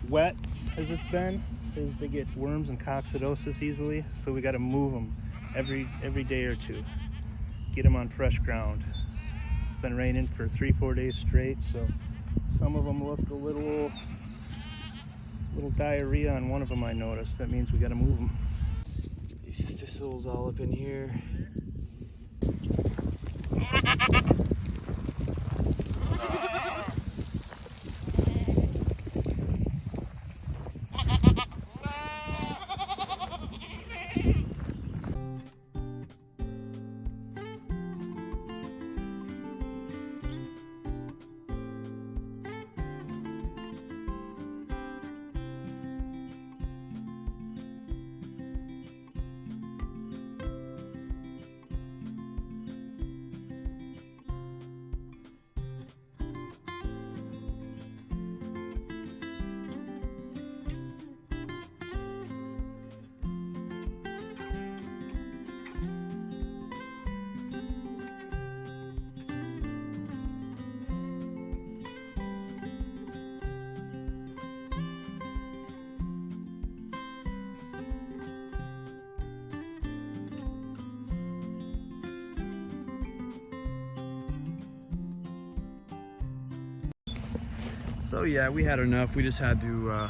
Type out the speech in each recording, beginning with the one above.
wet as it's been, is they get worms and coccidosis easily, so we got to move them every day or two, get them on fresh ground. It's been raining for 3-4 days straight, so some of them look a little diarrhea on one of them I noticed. That means we got to move them. These thistles all up in here. So yeah, we had enough. We just had to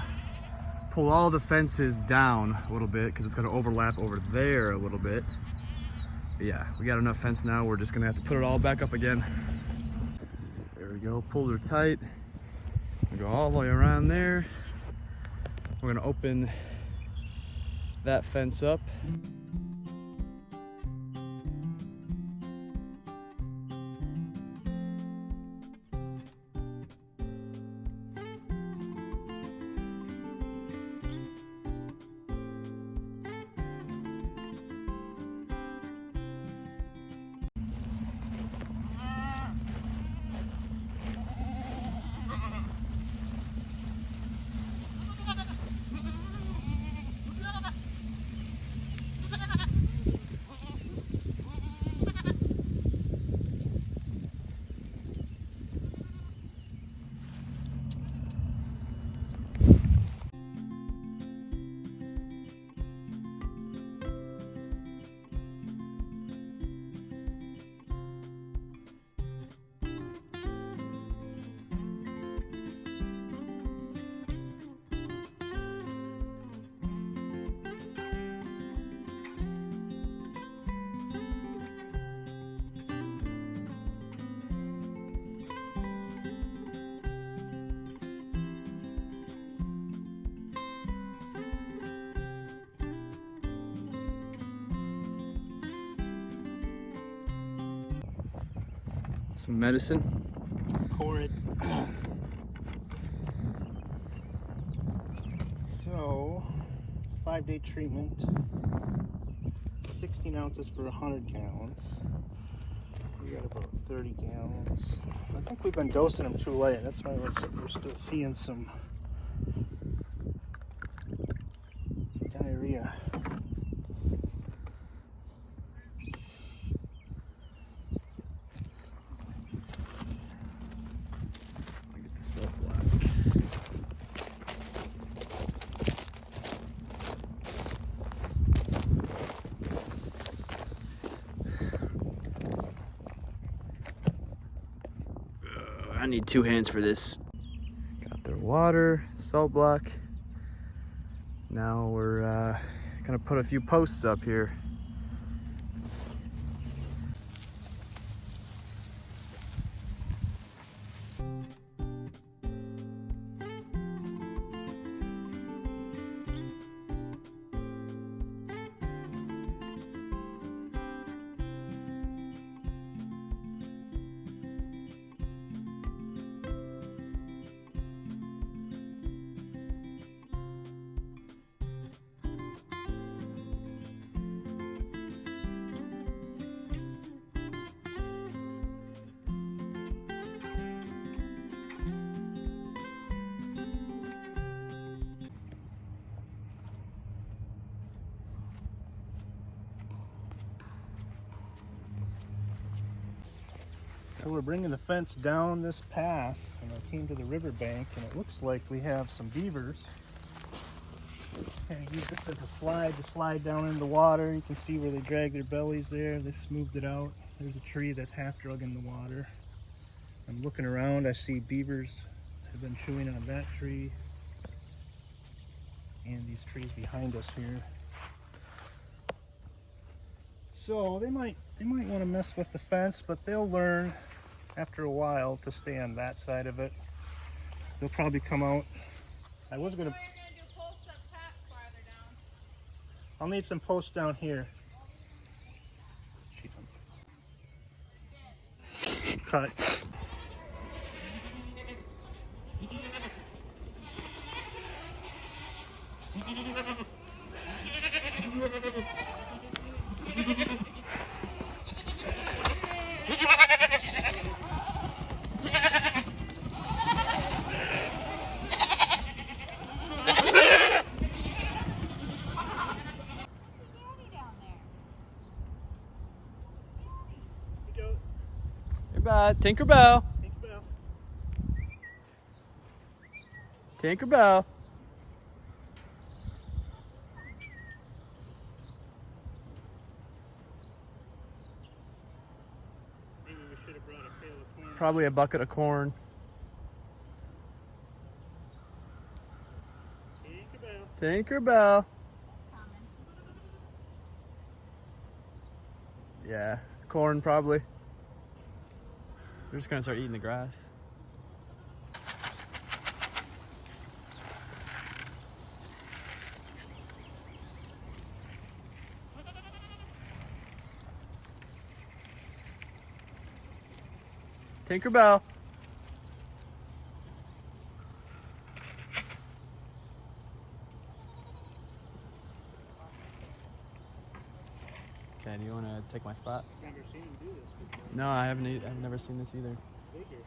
pull all the fences down a little bit because it's going to overlap over there a little bit. But yeah, we got enough fence now. We're just going to have to put it all back up again. There we go, pulled her tight. We go all the way around there. We're going to open that fence up. Some medicine. Cord. So, 5-day treatment, 16 ounces for 100 gallons. We got about 30 gallons. I think we've been dosing them too late. That's why we're still seeing some diarrhea. So black. I need 2 hands for this. Got their water, salt block. Now we're gonna put a few posts up here. So we're bringing the fence down this path, and I came to the riverbank, and it looks like we have some beavers. And I use this as a slide to slide down into the water. You can see where they drag their bellies there. They smoothed it out. There's a tree that's half drug in the water. I'm looking around. I see beavers have been chewing on that tree and these trees behind us here. So they might want to mess with the fence, but they'll learn after a while to stay on that side of it. They'll probably come out. I was gonna. I'll need some posts down here. Cut. Goodbye, Tinkerbell. Tinkerbell. Maybe we should have brought a pail of corn. Probably a bucket of corn. Tinkerbell. Yeah, corn probably. They're just gonna start eating the grass. Tinkerbell. Okay, do you want to take my spot? I've never seen him do this before. No, I haven't. I've never seen this either. Bigger.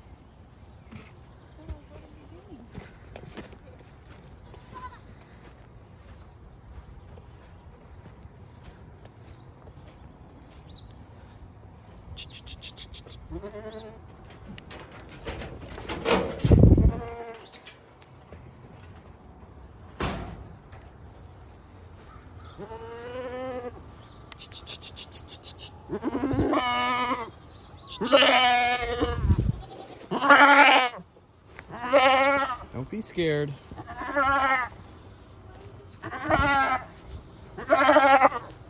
Don't be scared.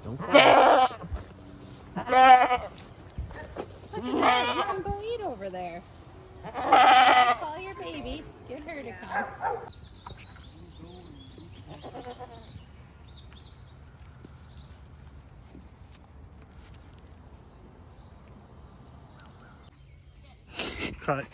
Don't fall. Look at that, you can go eat over there. Call your baby, get her to come. Cut.